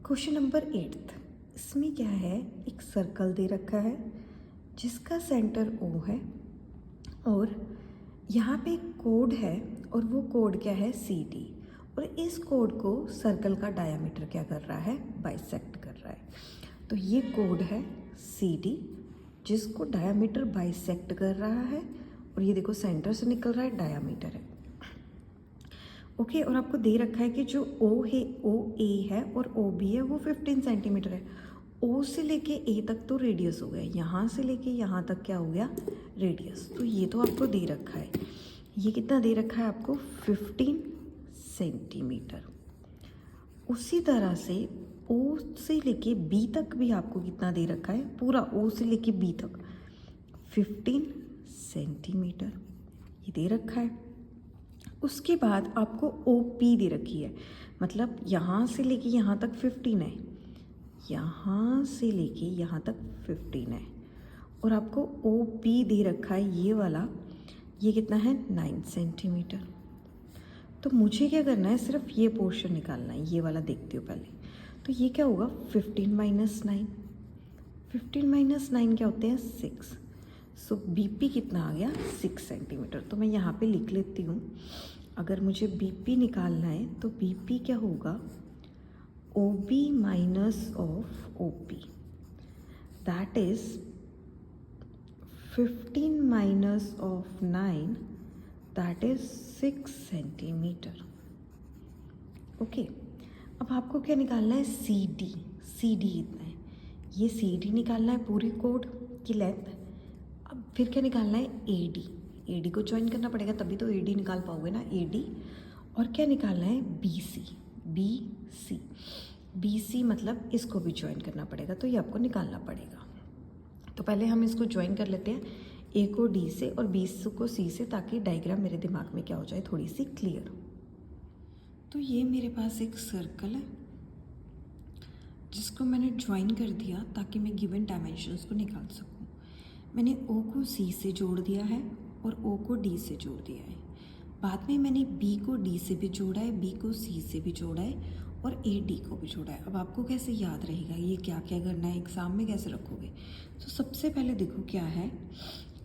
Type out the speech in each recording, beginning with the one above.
Question number 8। इसमें क्या है, एक सर्कल दे रखा है जिसका सेंटर O है और यहाँ पे एक कोड है और वो कोड क्या है CD। और इस कोड को सर्कल का डायामीटर क्या कर रहा है, बाइसेक्ट कर रहा है। तो ये कोड है CD जिसको डायामीटर बाइसेक्ट कर रहा है और ये देखो सेंटर से निकल रहा है, डायामीटर है। ओके और आपको दे रखा है कि जो O है, OA है और OB है वो 15 सेंटीमीटर है। O से लेके A तक तो रेडियस हो गया, यहाँ से लेके यहाँ तक क्या हो गया, रेडियस। तो ये तो आपको दे रखा है। ये कितना दे रखा है आपको, 15 सेंटीमीटर। उसी तरह से O से लेके B तक भी आपको कितना दे रखा है, पूरा O से लेके B तक 15 सेंटीमीटर ये दे रखा है। उसके बाद आपको OP दे रखी है, मतलब यहाँ से लेके यहाँ तक 15 है, यहाँ से लेके यहाँ तक 15 है। और आपको OP दे रखा है ये वाला, ये कितना है, 9 सेंटीमीटर। तो मुझे क्या करना है, सिर्फ ये पोर्शन निकालना है, ये वाला देखती हूँ पहले। तो ये क्या होगा, 15 माइनस 9, 15 माइनस 9 क्या होते हैं, 6। सो BP कितना आ गया, 6 सेंटीमीटर। तो मैं यहाँ पे लिख लेती हूँ, अगर मुझे BP निकालना है तो BP क्या होगा, OB minus of OP, that is 15 minus of 9, that is 6 centimetre. Okay अब आपको क्या निकालना है, CD। CD इतना है, ये CD निकालना है पूरी कोड की लेंथ। अब फिर क्या निकालना है, AD। AD को ज्वाइन करना पड़ेगा तभी तो AD निकाल पाओगे ना, AD। और क्या निकालना है, BC। BC, BC मतलब इसको भी ज्वाइन करना पड़ेगा, तो ये आपको निकालना पड़ेगा। तो पहले हम इसको ज्वाइन कर लेते हैं, A को D से और B को C से, ताकि डायग्राम मेरे दिमाग में क्या हो जाए, थोड़ी सी क्लियर। तो ये मेरे पास एक सर्कल है जिसको मैंने ज्वाइन कर दिया ताकि मैं गिवन डायमेंशंस को निकाल सकूं। मैंने O को C से जोड़ दिया है और O को D से जोड़ दिया है। बाद में मैंने B को D से भी जोड़ा है, B को C से भी जोड़ा है और AD को भी जोड़ा है। अब आपको कैसे याद रहेगा ये क्या क्या करना है, एग्ज़ाम में कैसे रखोगे। तो सबसे पहले देखो क्या है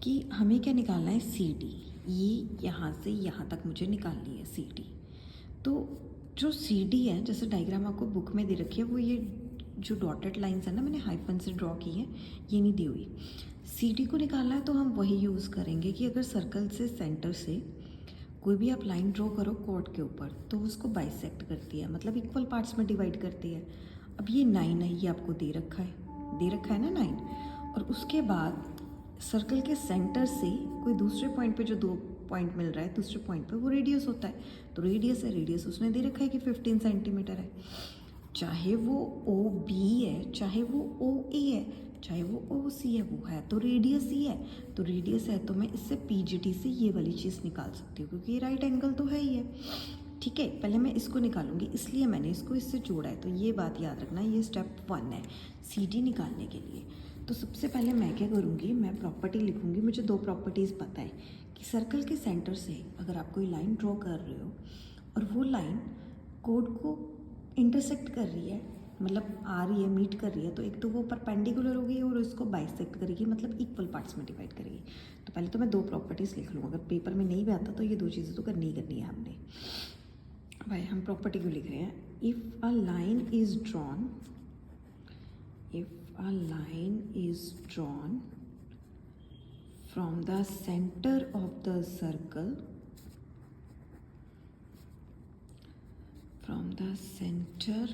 कि हमें क्या निकालना है, CD। ये यहाँ से यहाँ तक मुझे निकालनी है CD। तो जो CD है, जैसे डायग्राम आपको बुक में दे रखी है, वो ये जो डॉटेड लाइंस है ना, मैंने हाइफन से ड्रॉ की है, ये नहीं दी हुई। CD को निकालना है तो हम वही यूज़ करेंगे कि अगर सर्कल से सेंटर से कोई भी आप लाइन ड्रॉ करो कोड के ऊपर तो उसको बाइसेक्ट करती है, मतलब इक्वल पार्ट्स में डिवाइड करती है। अब ये 9 है, ये आपको दे रखा है ना 9। और उसके बाद सर्कल के सेंटर से कोई दूसरे पॉइंट पे जो 2 पॉइंट मिल रहा है, दूसरे पॉइंट पे वो रेडियस होता है, तो रेडियस है, रेडियस उसने दे रखा है कि 15 सेंटीमीटर है। चाहे वो OB है, चाहे वो OA है, चाहे वो OC है, वो है तो रेडियस ही है। तो रेडियस है तो मैं इससे PGT से ये वाली चीज़ निकाल सकती हूँ, क्योंकि ये राइट एंगल तो है ही है। ठीक है, पहले मैं इसको निकालूंगी, इसलिए मैंने इसको इससे जोड़ा है। तो ये बात याद रखना, ये स्टेप 1 है CD निकालने के लिए। तो सबसे पहले मैं क्या करूँगी, मैं प्रॉपर्टी लिखूँगी। मुझे 2 प्रॉपर्टीज़ पता है कि सर्कल के सेंटर से अगर आप कोई लाइन ड्रॉ कर रहे हो और वो लाइन कोड को इंटरसेक्ट कर रही है, मतलब आ रही है, मीट कर रही है, तो एक तो वो परपेंडिकुलर होगी और उसको बाइसेक्ट करेगी, मतलब इक्वल पार्ट्स में डिवाइड करेगी। तो पहले तो मैं 2 प्रॉपर्टीज़ लिख लूँ, अगर पेपर में नहीं भी आता तो ये 2 चीज़ें तो करनी ही करनी है हमने। भाई हम प्रॉपर्टी को लिख रहे हैं, if a line is drawn, if a line is drawn from the center of the circle, from the center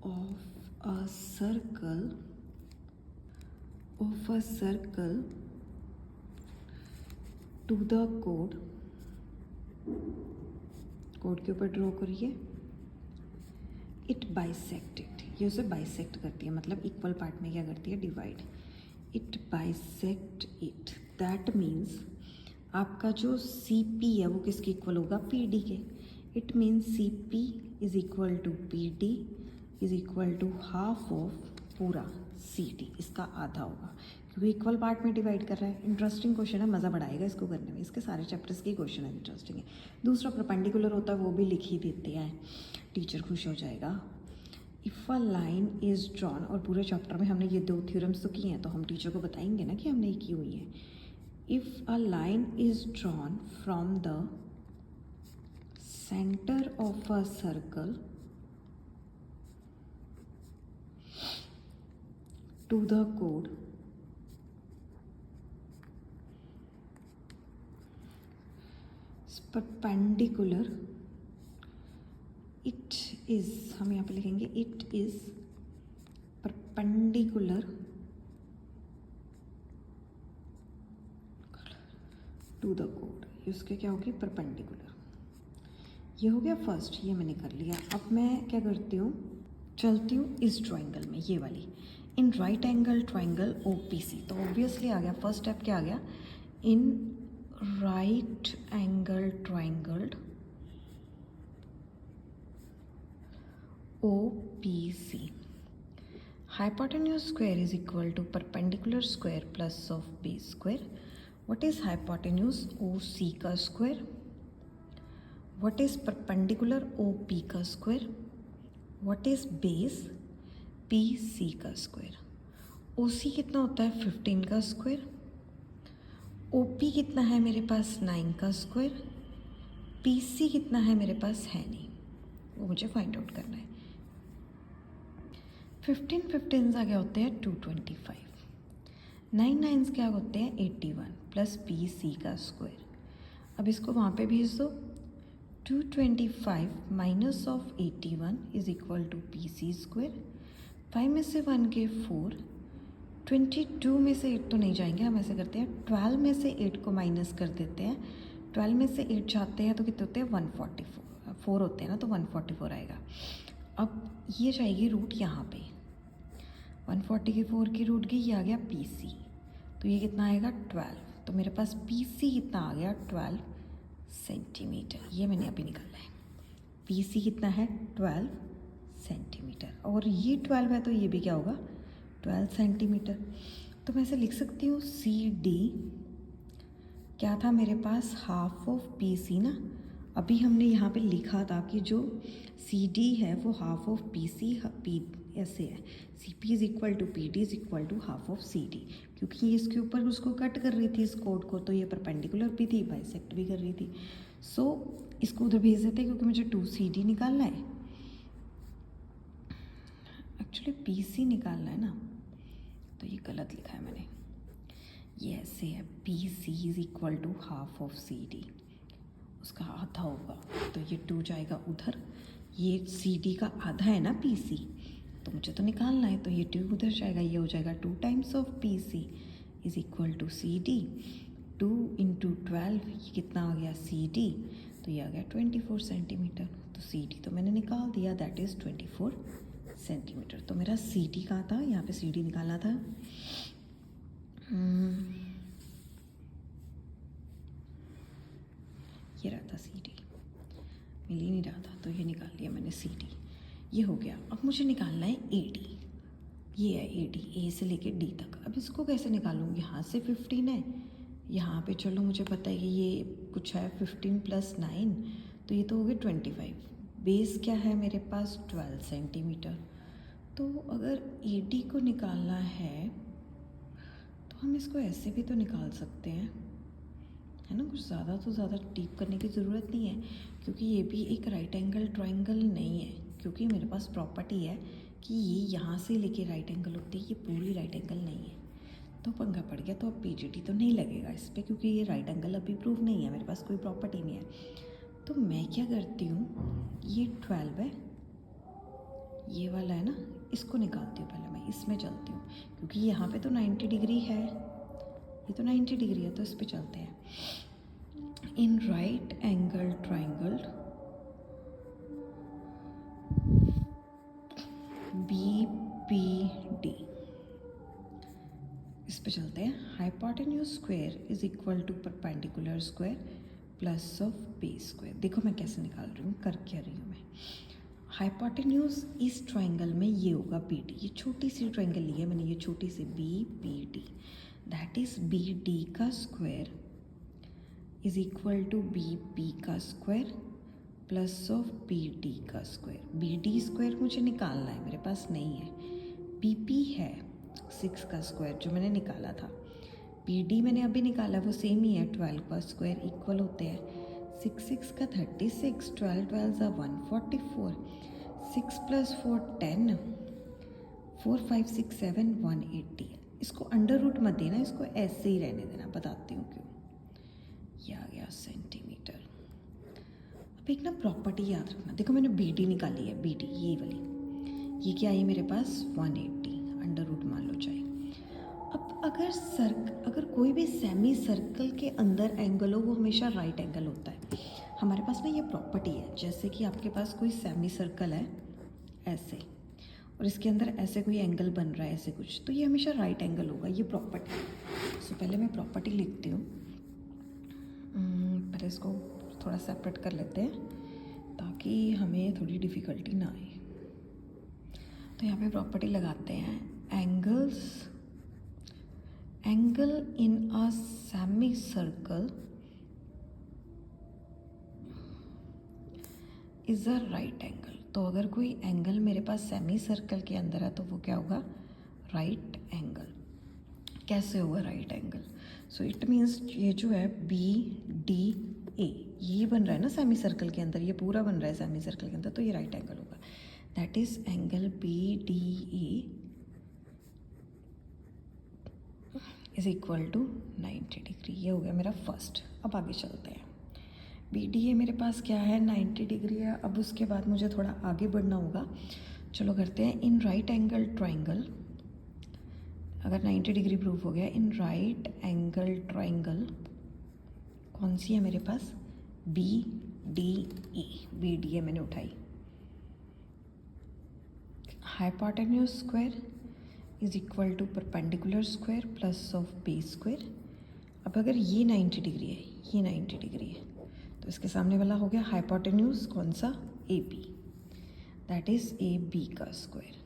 of a circle to the code के ऊपर ड्रॉ करिए, इट बाइसेक्टेड, ये उसे बाइसेक्ट करती है, मतलब इक्वल पार्ट में क्या करती है, divide. It bisect it, that means आपका जो CP है वो किसके इक्वल होगा, PD के। It means CP is equal to PD is equal to half of पूरा CD, इसका आधा होगा, क्योंकि इक्वल पार्ट में डिवाइड कर रहा है। इंटरेस्टिंग क्वेश्चन है, मज़ा बढ़ाएगा इसको करने में, इसके सारे चैप्टर्स के क्वेश्चन है इंटरेस्टिंग है। दूसरा परपेंडिकुलर होता है, वो भी लिख ही देते हैं, टीचर खुश हो जाएगा। If a line is drawn, और पूरे चैप्टर में हमने ये 2 थ्योरम्स तो किए हैं, तो हम टीचर को बताएंगे ना कि हमने ये की हुई है. If a line is drawn from the centre of a circle to the कोड perpendicular, it is, हम यहाँ पे लिखेंगे it is perpendicular to the code. इसके क्या हो गया, perpendicular. ये हो गया फर्स्ट, ये मैंने कर लिया. अब मैं क्या करती हूँ, चलती हूँ इस ट्राइंगल में, ये वाली, इन राइट एंगल ट्राइंगल OPC. तो ऑब्वियसली आ गया, फर्स्ट स्टेप क्या आ गया, इन right angle triangle OPC, hypotenuse square is equal to perpendicular square plus of base square. What is hypotenuse? OC का square. What is perpendicular? OP का square. What is base? PC का square. OC कितना होता है, 15 का square. OP कितना है मेरे पास, 9 का square. PC कितना है मेरे पास, है नहीं, वो मुझे फाइंड आउट करना है. 15 15 क्या होते हैं, 225. 9 9 क्या होते हैं, 81 प्लस PC का स्क्वायर. अब इसको वहाँ पे भेज दो. 225 minus of 81 is equal to PC square. 5 में से 1 के 4, 22 में से 8 तो नहीं जाएंगे, हम ऐसे करते हैं 12 में से 8 को माइनस कर देते हैं. 12 में से 8 जाते हैं तो कितने होते हैं, 144 होते हैं ना, तो 144 आएगा. अब ये जाएगी रूट यहाँ पे, 144 की रूट गई, ये आ गया PC, तो ये कितना आएगा, 12. तो मेरे पास PC कितना आ गया, 12 सेंटीमीटर. ये मैंने अभी निकाला है, PC कितना है, 12 सेंटीमीटर. और ये 12 है तो ये भी क्या होगा, 12 सेंटीमीटर. तो मैं ऐसे लिख सकती हूँ CD क्या था मेरे पास, हाफ ऑफ PC ना. अभी हमने यहाँ पे लिखा था कि जो CD है वो हाफ ऑफ PC ऐसे है, CP is equal to PD is equal to half of CD. क्योंकि ये इसके ऊपर उसको कट कर रही थी इस कोड को, तो ये परपेंडिकुलर भी थी, बाइसेक्ट भी कर रही थी. सो इसको उधर भेज देते क्योंकि मुझे 2CD निकालना है. एक्चुअली PC निकालना है ना, तो ये गलत लिखा है मैंने. ये ऐसे है, PC is equal to half of CD, उसका आधा होगा, तो ये 2 जाएगा उधर. ये CD का आधा है ना PC, तो मुझे तो निकालना है, तो ये 2 उधर जाएगा, ये हो जाएगा 2 times of PC is equal to CD. 2 × 12, ये कितना आ गया, CD, तो ये आ गया 24 सेंटीमीटर. तो CD तो मैंने निकाल दिया, दैट इज़ 24 सेंटीमीटर. तो मेरा CD कहाँ था, यहाँ पे CD निकालना था. ये रहा था CD, मिल ही नहीं रहा था, तो ये निकाल लिया मैंने CD. ये हो गया. अब मुझे निकालना है AD. ये है AD, A से लेके D तक. अब इसको कैसे निकालूंगी, यहाँ से 15 है, यहाँ पे चलो मुझे पता है कि ये कुछ है 15 + 9, तो ये तो हो गए 25. बेस क्या है मेरे पास, 12 सेंटीमीटर. तो अगर AD को निकालना है तो हम इसको ऐसे भी तो निकाल सकते हैं, है ना. कुछ ज़्यादा तो ज़्यादा डीप करने की ज़रूरत नहीं है, क्योंकि ये भी एक राइट एंगल ट्राइंगल नहीं है. क्योंकि मेरे पास प्रॉपर्टी है कि ये यहाँ से लेके राइट एंगल होती है, ये पूरी राइट एंगल नहीं है. तो पंगा पड़ गया. तो अब PGT तो नहीं लगेगा इस पर, क्योंकि ये राइट एंगल अभी प्रूव नहीं है, मेरे पास कोई प्रॉपर्टी नहीं है. तो मैं क्या करती हूँ, ये 12 है, ये वाला है ना, इसको निकालती हूँ. पहले मैं इसमें चलती हूँ, क्योंकि यहाँ पे तो 90 डिग्री है, ये तो 90 डिग्री है, तो इस पर चलते हैं. In right angle triangle BPD, इस पे चलते हैं. Hypotenuse square is equal to perpendicular square plus of base square. देखो मैं कैसे निकाल रही हूँ, कर क्या रही हूँ मैं. हाइपोटेन्यूज इस ट्राइंगल में ये होगा BD. ये छोटी सी ट्राइंगल ली है मैंने, ये छोटी सी BPD, दैट इज BD का square is equal to BP का square plus of B D का स्क्वायर। बी डी स्क्वायर मुझे निकालना है, मेरे पास नहीं है। बी पी है 6 का स्क्वायर जो मैंने निकाला था। बी डी मैंने अभी निकाला, वो सेम ही है, 12 का स्क्वायर इक्वल होते हैं 6 6 का 36, 12 12 ज़ा 144, 6 + 4 10, 4 5 6 7 180। इसको अंडर रूट मत देना, इसको ऐसे ही रहने देना, बताती हूँ क्यों। ये आ गया सेंटीमीटर। अब एक ना प्रॉपर्टी याद रखना, देखो मैंने बी डी निकाली है, बी डी ये वाली, ये क्या आई मेरे पास 180, अंडर रूट मान लो चाहे। अब अगर कोई भी सेमी सर्कल के अंदर एंगल हो वो हमेशा राइट एंगल होता है। हमारे पास ना ये प्रॉपर्टी है, जैसे कि आपके पास कोई सेमी सर्कल है ऐसे, और इसके अंदर ऐसे कोई एंगल बन रहा है ऐसे कुछ, तो ये हमेशा राइट एंगल होगा, ये प्रॉपर्टी है। सो पहले मैं प्रॉपर्टी लिखती हूँ, पहले इसको थोड़ा सेपरेट कर लेते हैं ताकि हमें थोड़ी डिफ़िकल्टी ना आए। तो यहाँ पे प्रॉपर्टी लगाते हैं, angle in a semi circle is a right angle. तो अगर कोई एंगल मेरे पास सेमी सर्कल के अंदर है तो वो क्या होगा, राइट एंगल। कैसे होगा right angle? So it means ये जो है बी डी ए, ये बन रहा है ना सेमी सर्कल के अंदर, ये पूरा बन रहा है सेमी सर्कल के अंदर, तो ये राइट एंगल होगा। That is angle B D A is equal to 90 degree. ये हो गया मेरा फर्स्ट। अब आगे चलते हैं। बी डी ए मेरे पास क्या है, 90 डिग्री है। अब उसके बाद मुझे थोड़ा आगे बढ़ना होगा, चलो करते हैं। इन राइट एंगल ट्राइंगल, अगर 90 डिग्री प्रूव हो गया, इन राइट एंगल ट्राइंगल कौन सी है मेरे पास, B D A. B D A मैंने उठाई। Hypotenuse square is equal to perpendicular square plus of base square. अब अगर ये 90 डिग्री है, ये 90 डिग्री है, तो इसके सामने वाला हो गया हाइपोटेन्यूज कौन सा, A B, that is A B का स्क्वायर।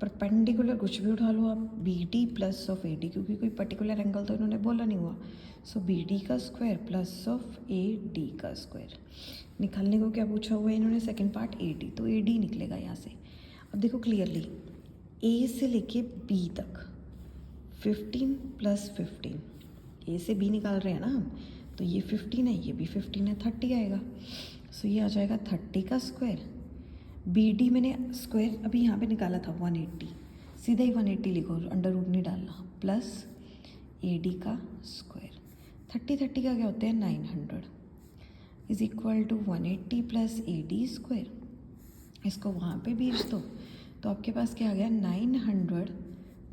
परपेंडिकुलर कुछ भी उठा लो आप, B D plus of A D, क्योंकि कोई पर्टिकुलर एंगल तो इन्होंने बोला नहीं हुआ। सो बी डी का square plus of A D का स्क्वायर। निकालने को क्या पूछा हुआ है इन्होंने, सेकंड पार्ट ए डी, तो ए डी निकलेगा यहाँ से। अब देखो क्लियरली, ए से लेके बी तक 15 + 15, ए से बी निकाल रहे हैं ना हम, तो ये 15 है, ये भी 15 है, 30 आएगा। सो ये आ जाएगा 30 का स्क्वायर। बी डी मैंने स्क्वायर अभी यहाँ पे निकाला था 180, सीधा ही 180 लिखो, अंडर रूट नहीं डालना, प्लस ए डी का स्क्वायर। 30 30 का क्या होता है 900, is equal to 180 plus A D square. इसको वहाँ पे भेज दो तो आपके पास क्या आ गया, 900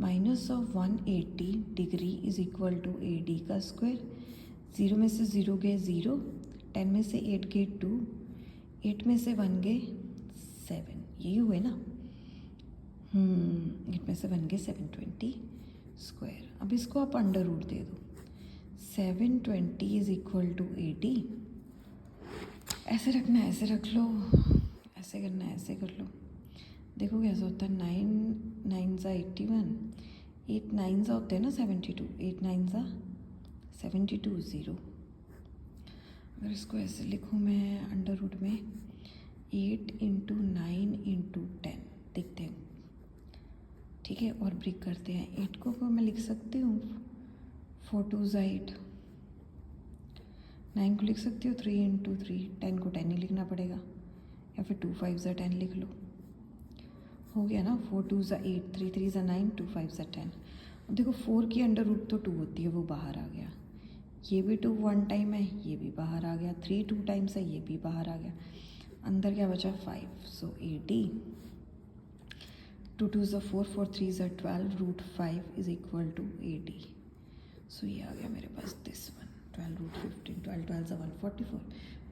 minus of 180 degree is equal to A D का स्क्वायर। 0 में से 0 गए 0, 10 में से 8 गए 2, 8 में से 1 गए 7, यही हुए ना, 8 में से 1 गए 720 स्क्वायर। अब इसको आप अंडर रूट दे दो, 720 इज इक्वल टू 80। ऐसे रखना है, ऐसे रख लो, ऐसे करना है, ऐसे कर लो। देखो कैसा होता है, 9 9 ज़ा 81, 8 9 ज़ा होते हैं ना 72, 8 9 ज़ा 72 0। अगर इसको ऐसे लिखूँ मैं अंडर रूट में, 8 × 9 × 10, देखते हैं, ठीक है। और ब्रेक करते हैं, 8 को मैं लिख सकती हूँ 4 2 ज़ा 8, 9 को लिख सकती हूँ 3 × 3, 10 को 10 ही लिखना पड़ेगा, या फिर 2 5 ज़ा 10 लिख लो, हो गया ना। 4 2 ज़ा 8, 3 3 ज़ा 9, 2 5 ज़ा 10। अब देखो 4 की अंडर रूट तो 2 होती है, वो बाहर आ गया। ये भी 2 1 टाइम है, ये भी बाहर आ गया। 3 2 टाइम्स है, ये भी बाहर आ गया। अंदर क्या बचा 5। सो 80, 2 2 ज़ा 4, 4 3 ज़ा 12, रूट 5 इज इक्वल टू 80। सो ये आ गया मेरे पास दिस वन, 12 रूट 15, 12 12 ज़ा 144,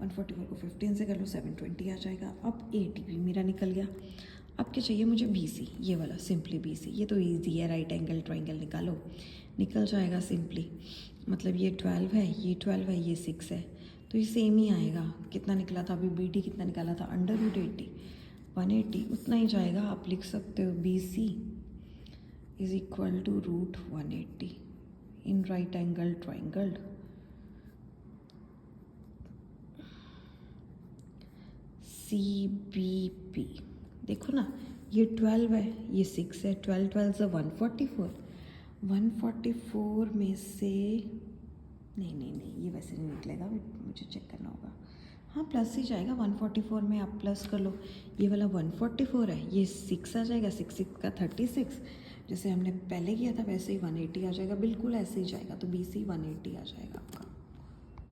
144 को 15 से कर लो 720 आ जाएगा। अब 80 भी मेरा निकल गया। अब क्या चाहिए मुझे, बी सी, ये वाला, सिंपली बी सी। ये तो ईजी है, राइट एंगल ट्राइंगल निकालो, निकल जाएगा सिंपली। मतलब ये 12 है, ये 12 है, ये 6 है, तो ये सेम ही आएगा। कितना निकला था अभी, बी डी कितना निकाला था, अंडर रूट 80, 180, उतना ही जाएगा। आप लिख सकते हो B C is equal to root 180 in right angle triangle. CBP, देखो ना ये 12 है, ये 6 है, 12 12 से 144, 144 में से नहीं नहीं नहीं, ये वैसे नहीं निकलेगा, मुझे चेक करना होगा। हाँ प्लस ही जाएगा, 144 में आप प्लस कर लो, ये वाला 144 है, ये 6 आ जाएगा, 6 6 का 36, जैसे हमने पहले किया था वैसे ही 180 आ जाएगा, बिल्कुल ऐसे ही जाएगा, तो BC 180 आ जाएगा आपका।